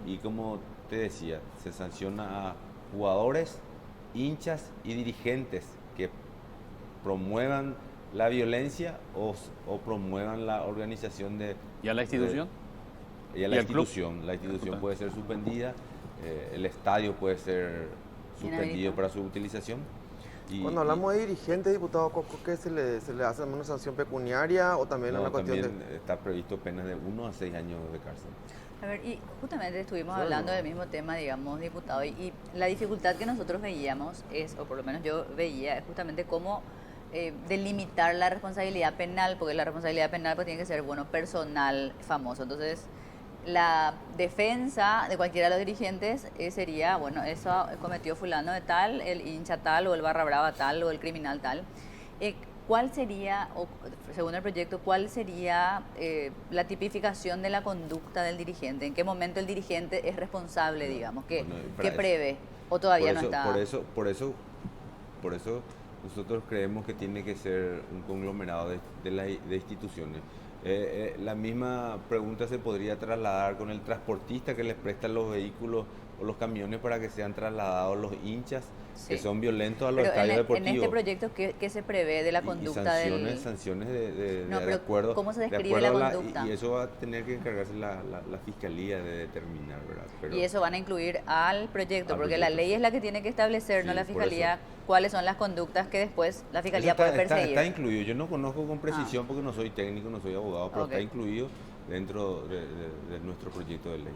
y como te decía, se sanciona a jugadores, hinchas y dirigentes que promuevan la violencia o promuevan la organización de... ¿Y a la institución? Y a la institución. La institución puede ser suspendida, el estadio puede ser suspendido para su utilización. Cuando hablamos de dirigentes, diputado, ¿qué se le hace una sanción pecuniaria o también No, una cuestión también está previsto penas de 1 a 6 años de cárcel. A ver, y justamente estuvimos hablando del mismo tema, digamos, diputado, y la dificultad que nosotros veíamos es, o por lo menos yo veía, es justamente cómo delimitar la responsabilidad penal, porque la responsabilidad penal pues tiene que ser, bueno, personal, famoso. Entonces, la defensa de cualquiera de los dirigentes sería, bueno, eso cometió fulano de tal, el hincha tal, o el barra brava tal, o el criminal tal. ¿cuál sería, o según el proyecto, cuál sería la tipificación de la conducta del dirigente? ¿En qué momento el dirigente es responsable, digamos? ¿Qué prevé? ¿O todavía no está? Por eso nosotros creemos que tiene que ser un conglomerado de instituciones. La misma pregunta se podría trasladar con el transportista que les presta los vehículos o los camiones para que sean trasladados los hinchas que son violentos a los estadios deportivos. En este proyecto, ¿qué se prevé de la conducta sanciones de pero acuerdo. ¿cómo se describe la conducta? Y eso va a tener que encargarse la fiscalía de determinar, ¿verdad? Pero, y eso van a incluir al proyecto, porque la ley es la que tiene que establecer, no la fiscalía, cuáles son las conductas que después la fiscalía puede perseguir. Está incluido. Yo no conozco con precisión porque no soy técnico, no soy abogado, pero está incluido dentro de nuestro proyecto de ley.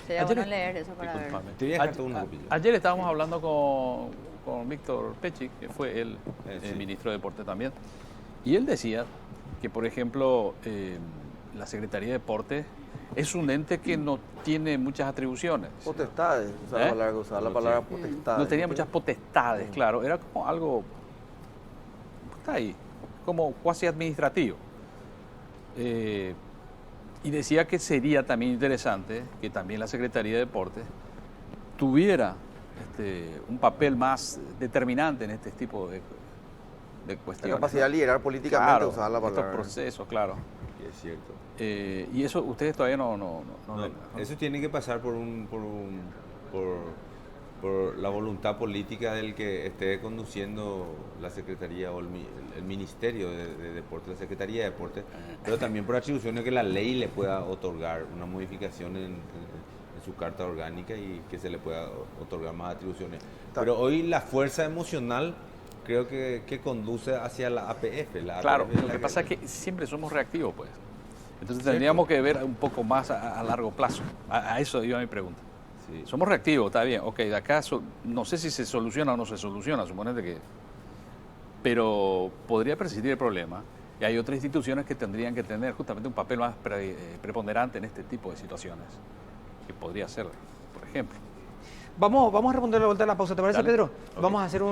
Sería bueno leer eso para ver. Te voy a dejar todo una copia. Ayer estábamos hablando con Víctor Pechik, que fue el ministro de Deporte también, y él decía que, por ejemplo, la Secretaría de Deporte es un ente que no tiene muchas atribuciones. Potestades, usar la palabra potestades. No tenía muchas potestades, claro, era como algo, está ahí, como cuasi administrativo. Y decía que sería también interesante que también la Secretaría de Deportes tuviera un papel más determinante en este tipo de cuestiones. La capacidad de liderar políticamente, claro, usar la palabra. estos procesos, claro. Es cierto. Y eso ustedes todavía no. Eso tiene que pasar por la voluntad política del que esté conduciendo la Secretaría o el Ministerio de Deporte, la Secretaría de Deporte, pero también por atribuciones que la ley le pueda otorgar, una modificación en su carta orgánica y que se le pueda otorgar más atribuciones. Pero hoy la fuerza emocional creo que conduce hacia la APF. Claro, lo que pasa es que siempre somos reactivos, pues. Entonces tendríamos que ver un poco más a largo plazo. A eso iba mi pregunta. Sí. Somos reactivos, está bien. Ok, de acá no sé si se soluciona o no se soluciona, suponete que... Pero podría persistir el problema. Y hay otras instituciones que tendrían que tener justamente un papel más preponderante en este tipo de situaciones. Que podría ser, por ejemplo. Vamos a responder la vuelta de la pausa, ¿te parece, Dale. Pedro? Okay. Vamos a hacer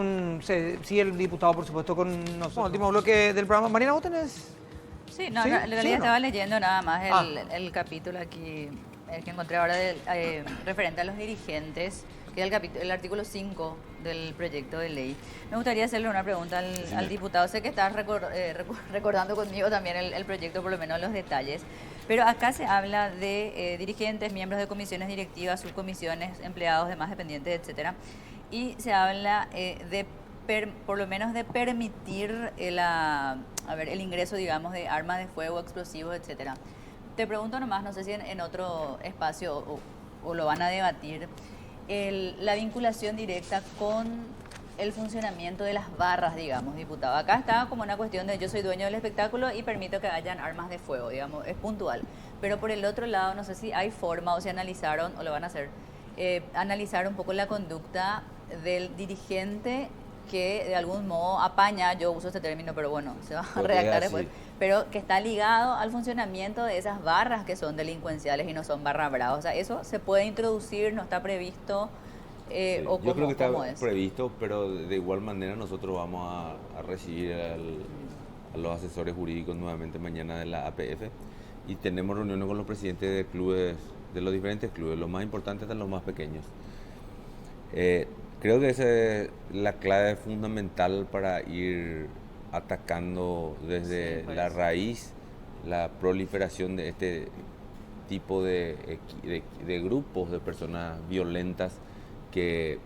sí, el diputado, por supuesto, con nosotros. El último bloque del programa. Mariana, ¿vos tenés...? Sí, no, ¿Sí? en realidad ¿Sí o no? estaba leyendo nada más el capítulo aquí, el que encontré ahora referente a los dirigentes, que es el artículo 5 del proyecto de ley. Me gustaría hacerle una pregunta al diputado. Sé que estás recordando conmigo también el proyecto, por lo menos los detalles, pero acá se habla de dirigentes, miembros de comisiones directivas, subcomisiones, empleados, demás dependientes, etcétera, y se habla por lo menos de permitir el ingreso, digamos, de armas de fuego, explosivos, etcétera. Te pregunto nomás, no sé si en otro espacio o lo van a debatir, la vinculación directa con el funcionamiento de las barras, digamos, diputado. Acá está como una cuestión de yo soy dueño del espectáculo y permito que hayan armas de fuego, digamos, es puntual. Pero por el otro lado, no sé si hay forma o si analizaron o lo van a hacer, analizar un poco la conducta del dirigente que de algún modo apaña, yo uso este término, pero bueno, se va a redactar después, pero que está ligado al funcionamiento de esas barras que son delincuenciales y no son barras bravas. O sea, ¿eso se puede introducir, no está previsto? Sí, ¿O yo creo que está es? previsto, pero de igual manera nosotros vamos a recibir a los asesores jurídicos nuevamente mañana de la APF y tenemos reuniones con los presidentes de clubes, de los diferentes clubes, los más importantes hasta los más pequeños. Creo que esa es la clave fundamental para ir atacando desde la raíz la proliferación de este tipo de grupos de personas violentas que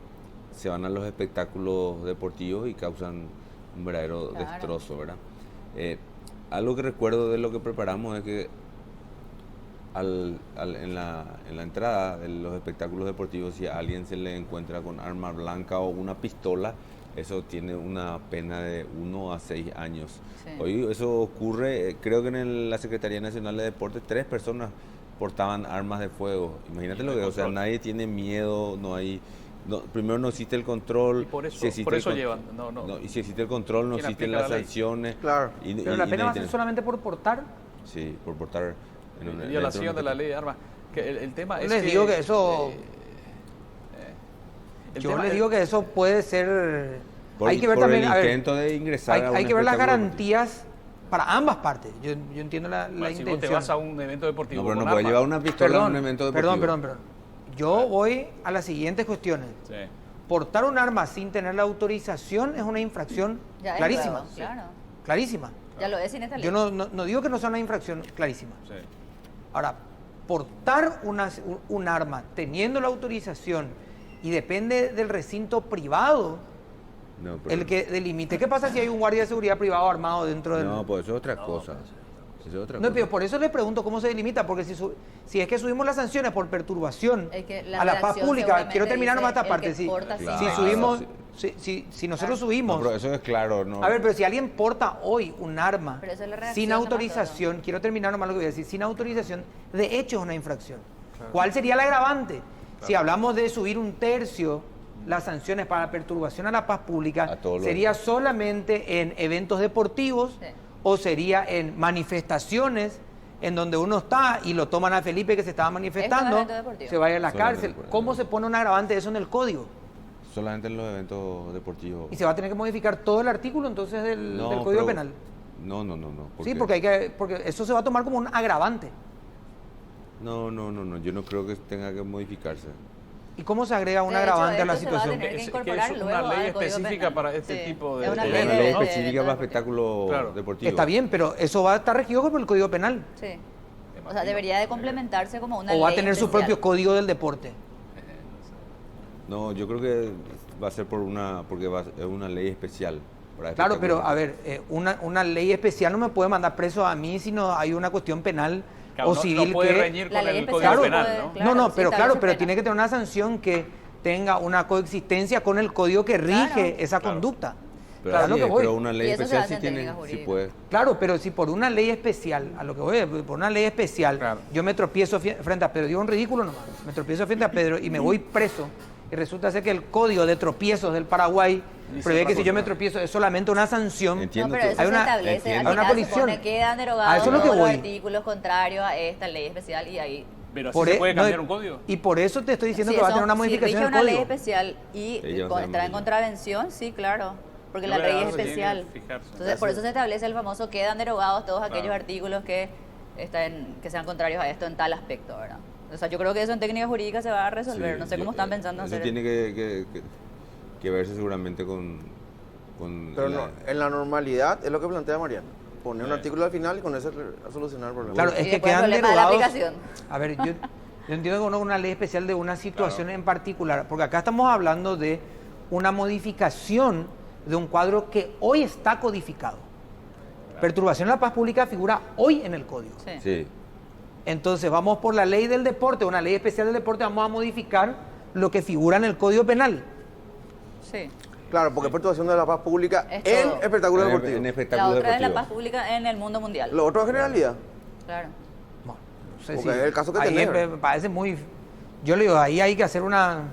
se van a los espectáculos deportivos y causan un verdadero destrozo, ¿verdad? Algo que recuerdo de lo que preparamos es que en la entrada de los espectáculos deportivos, si a alguien se le encuentra con arma blanca o una pistola, eso tiene una pena de 1 a 6 años. Sí. Hoy eso ocurre, creo que en la Secretaría Nacional de Deportes 3 personas portaban armas de fuego. Imagínate lo que, o sea, nadie tiene miedo, primero no existe el control. Y por eso, si llevan. Y si existe el control, no existen las sanciones. Claro. Pero la pena va a ser solamente por portar. Sí, por portar. Violación de la ley de armas. Que el tema es les digo que eso... Yo les digo que eso puede ser hay que ver por también, el a ver, intento de ingresar a un hay que ver las espectáculo garantías para ambas partes. Yo entiendo la Bueno, si intención. vos te vas a un evento deportivo No, pero no con puede armas. llevar una pistola a un evento deportivo. Perdón. Yo voy a las siguientes cuestiones. Sí. Portar un arma sin tener la autorización es una infracción Ya es clarísima. nuevo, claro. Clarísima. Ya lo es sin esta ley. Yo no digo que no sea una infracción clarísima. Sí. Ahora, portar un arma teniendo la autorización y depende del recinto privado No, pero- el que delimite. ¿Qué pasa si hay un guardia de seguridad privado armado dentro del...? No, pues eso es otra cosa. Eso es otra No, cosa. pero por eso les pregunto cómo se delimita, porque si es que subimos las sanciones por perturbación Es que la a la paz redacción pública, seguramente quiero terminar dice nomás esta el parte, que si, porta Claro. si sin subimos, Sí. si nosotros No, subimos, pero eso es claro, ¿no? a ver, pero si alguien porta hoy un arma Pero eso es la redacción sin nomás autorización, quiero terminar nomás lo que voy a decir, sin autorización, de hecho es una infracción. ¿Cuál sería el agravante? Si hablamos de subir un tercio las sanciones para perturbación a la paz pública, A todos los- ¿sería solamente en eventos deportivos Sí. o sería en manifestaciones en donde uno está y lo toman a Felipe que se estaba manifestando, evento deportivo. se vaya a la Solamente cárcel? por- ¿Cómo se pone un agravante de eso en el código? Solamente en los eventos deportivos. Y se va a tener que modificar todo el artículo entonces del Código pero- Penal. No. Sí, porque eso se va a tomar como un agravante. No. Yo no creo que tenga que modificarse. ¿Y cómo se agrega un De hecho, agravante a la esto se va a situación? tener que Es que incorporar es una luego ley al Código específica Penal. para este Sí, tipo de es una Es ley una de- ley de específica eventos para deportivos. espectáculos Claro. deportivos. Está bien, pero eso va a estar regido por el Código Penal. Sí. O sea, debería de complementarse como una O va a ley tener su especial. propio Código del Deporte. No, yo creo que va a ser porque es una ley especial. Para Claro, pero espectáculos. a ver, una ley especial no me puede mandar preso a mí si no hay una cuestión penal Claro, o no, civil no puede que... reñir La con ley el especial Código Claro. Penal, ¿no? Claro, no, sí, pero establece claro, pero pena. tiene que tener una sanción que tenga una coexistencia con el código que rige Claro. esa Claro. conducta. Pero, Claro, así lo que es, voy. pero una ley Y eso se especial hace sí en tiene, técnica sí jurídica. puede. Claro, pero si por una ley especial, a lo que voy, por una ley especial, Claro. yo me tropiezo frente a Pedro, digo un ridículo nomás, me tropiezo frente a Pedro y me voy preso, y resulta ser que el código de tropiezos del Paraguay Dice prevé otra que si yo cosa. me tropiezo es solamente una sanción. Entiendo. No, pero eso Hay se una- establece, al entiendo. Hay una final colisión. supone quedan A derogados eso es lo que todos los voy. artículos contrarios a esta ley especial y ahí... Pero así Por se e- puede no, cambiar un código. Y por eso te estoy diciendo Si que va a eso- tener una si modificación rige del una ley código. especial y Ella va a ser está en muy- contravención, sí, claro. Porque Yo la voy a ley es dar, tiene que especial. fijarse. Entonces, por eso se establece el famoso quedan derogados todos aquellos Claro. artículos que sean contrarios a esto en tal aspecto, ¿verdad? O sea, yo creo que eso en técnica jurídica se va a resolver. Sí, no sé cómo están pensando eso hacer. tiene que verse seguramente con Pero la- no, en la normalidad es lo que plantea Mariana. Poner un artículo al final y con eso a solucionar el problema. Claro, Y es que después el quedan problema de la derogados. aplicación. A ver, yo entiendo que una ley especial de una situación en particular, porque acá estamos hablando de una modificación de un cuadro que hoy está codificado. Perturbación de la paz pública figura hoy en el código. Sí. Sí. Entonces vamos por la ley del deporte, una ley especial del deporte, vamos a modificar lo que figura en el Código Penal. Sí. Claro, porque es perturbación de la paz pública Es en todo. espectáculo En deportivo. La espectáculos otra es la deportivos. paz pública en el mundo mundial. Lo otro es generalidad. Claro. Bueno, no sé Porque es el caso que ahí tenés, me parece muy... Yo le digo, ahí hay que hacer una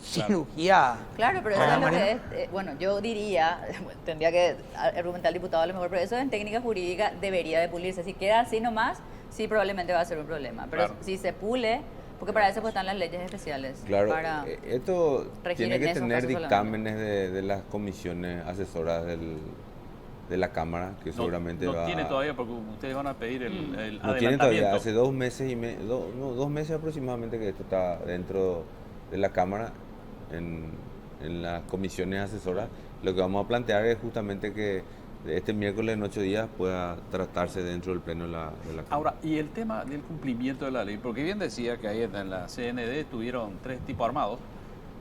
cirugía. Claro, pero eso Bueno, es lo Mariana. que es, bueno, yo diría, tendría que argumentar al diputado a lo mejor, pero eso en técnica jurídica debería de pulirse. Si queda así nomás, sí probablemente va a ser un problema. Pero Claro. si se pule, porque para eso pues están las leyes especiales. Claro, Para, esto regir tiene en que esos tener casos dictámenes de las comisiones asesoras de la Cámara, que No, seguramente no va tiene todavía porque ustedes van a pedir el No tiene todavía, adelantamiento. hace 2 meses y 2 meses aproximadamente que esto está dentro de la Cámara en las comisiones asesoras. Lo que vamos a plantear es justamente que este miércoles en 8 días pueda tratarse dentro del pleno de la Cámara. Ahora, y el tema del cumplimiento de la ley, porque bien decía que ahí en la CND tuvieron 3 tipos armados,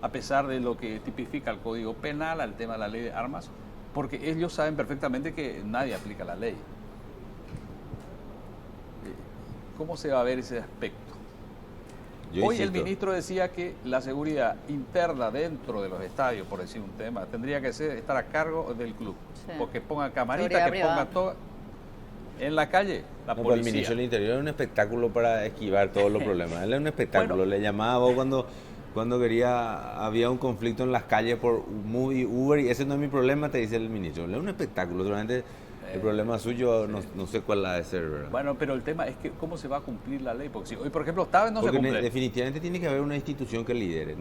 a pesar de lo que tipifica el Código Penal, al tema de la ley de armas, porque ellos saben perfectamente que nadie aplica la ley. ¿Cómo se va a ver ese aspecto? Yo Hoy el insisto, ministro decía que la seguridad interna dentro de los estadios, por decir un tema, tendría que estar a cargo del club. Sí. Porque ponga camarita, Seguridad que privada. ponga todo en la calle, la no, pero el policía. ministro del Interior es un espectáculo para esquivar todos los problemas. Él es un espectáculo. Bueno. Le llamaba vos cuando había un conflicto en las calles por Uber y ese no es mi problema, te dice el ministro. Él es un espectáculo. Solamente el problema suyo no sé cuál ha de ser, ¿verdad? Bueno, pero el tema es que cómo se va a cumplir la ley. Porque si hoy, por ejemplo, esta vez no Porque se cumple. definitivamente tiene que haber una institución que lidere.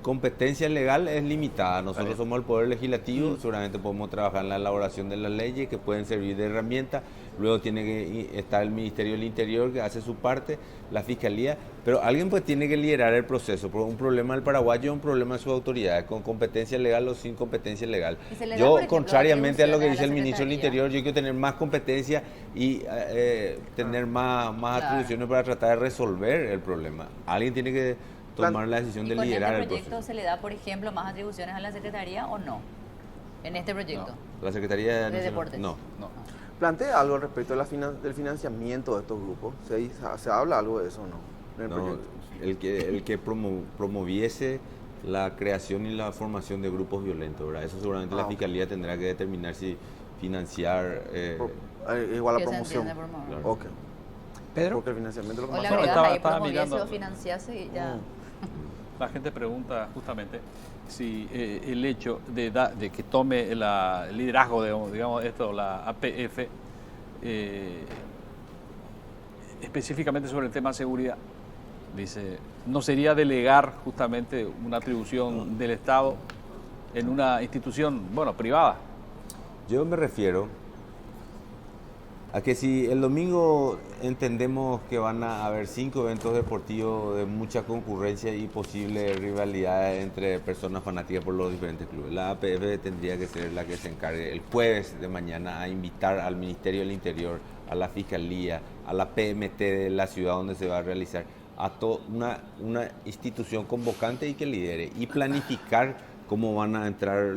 competencia legal es limitada. Nosotros somos el Poder Legislativo, seguramente podemos trabajar en la elaboración de las leyes que pueden servir de herramienta. Luego tiene que estar el Ministerio del Interior que hace su parte, la Fiscalía, pero alguien pues tiene que liderar el proceso, porque un problema del paraguayo es un problema de sus autoridades, con competencia legal o sin competencia legal. Yo, contrariamente a lo que dice el Secretaría. Ministro del Interior, yo quiero tener más competencia y tener más Claro. atribuciones para tratar de resolver el problema. Alguien tiene que tomar la decisión ¿Y de con liderar este el proyecto proceso. se le da, por ejemplo, más atribuciones a la Secretaría o no? En este proyecto. La Secretaría De Nacional- Deportes. No. No. ¿Plantea algo respecto a del financiamiento de estos grupos? ¿Se habla algo de eso o no? En el No, proyecto. el que promoviese la creación y la formación de grupos violentos, ¿verdad? Eso seguramente la ok. Fiscalía tendrá que determinar si financiar... Igual a Que se promoción. entiende por mover. Claro. Ok. Pedro. Porque el financiamiento es lo que O la más No, verdad, estaba- ahí estaba promoviese mirando. o financiase y ya. La gente pregunta justamente si el hecho de que tome el liderazgo, digamos esto, la APF, específicamente sobre el tema de seguridad, dice, ¿no sería delegar justamente una atribución del Estado en una institución, bueno, privada? Yo me refiero a que si el domingo entendemos que van a haber 5 eventos deportivos de mucha concurrencia y posible rivalidad entre personas fanáticas por los diferentes clubes, la APF tendría que ser la que se encargue el jueves de mañana a invitar al Ministerio del Interior, a la Fiscalía, a la PMT de la ciudad donde se va a realizar, a toda una institución convocante y que lidere y planificar cómo van a entrar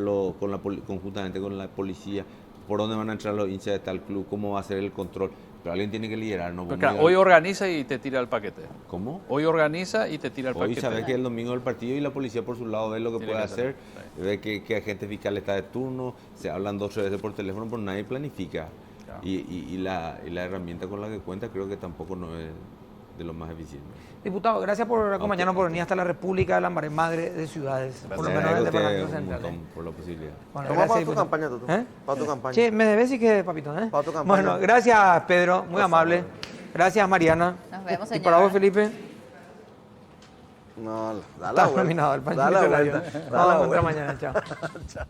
conjuntamente con la policía, por dónde van a entrar los hinchas de tal club, cómo va a ser el control. Pero alguien tiene que liderar, ¿no? Porque hoy organiza y te tira el paquete. ¿Cómo? Hoy organiza y te tira el Hoy paquete. sabes que el domingo del partido y la policía por su lado ve lo que Tiene puede que hacer, hacer, ve que agente fiscal está de turno, se hablan 2 o 3 veces por teléfono, pero nadie planifica. Claro. Y la herramienta con la que cuenta creo que tampoco no es de lo más eficiente. Diputado, gracias por acompañarnos por venir hasta la República, la madre de ciudades, por lo Le menos agradezco el a Departamento usted un Central. montón por la posibilidad. Bueno, Vamos para tu diputado. campaña, Toto. ¿Eh? Para tu campaña. Che, me debes y que, papito, ¿eh? Para tu campaña. Bueno, gracias, Pedro, muy amable. Gracias, Mariana. Nos vemos, Y señora. para vos, Felipe, No, da la estás vuelta. nominado al Da Panchito la Radio. vuelta. Da Vamos la a encontrar vuelta. mañana, chao. Chao.